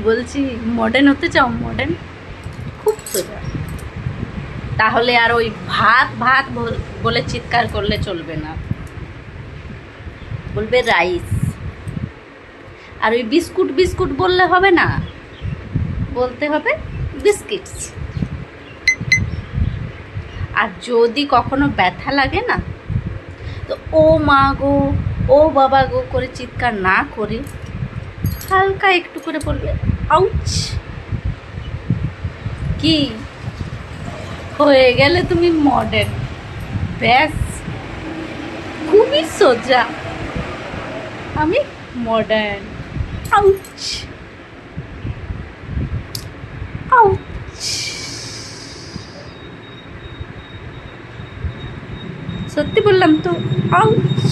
বলছি মডার্ন হতে চাও? মডার্ন খুব সোজা। তাহলে আর ওই ভাত ভাত বলে চিৎকার করলে চলবে না, বলবে রাইস। আর ওই বিস্কুট বিস্কুট বললে হবে না, বলতে হবে বিস্কিটস। আর যদি কখনো ব্যথা লাগে না, তো ও মা গো, ও বাবা গো করে চিৎকার না করে হালকা একটু করে বলবে আউচ। কি হয়ে গেলে তুমি মডার্ন। ব্যাস, খুবই সোজা। আমি মডার্ন। Ouch ouch. সত্যি বললাম তো, আউচ।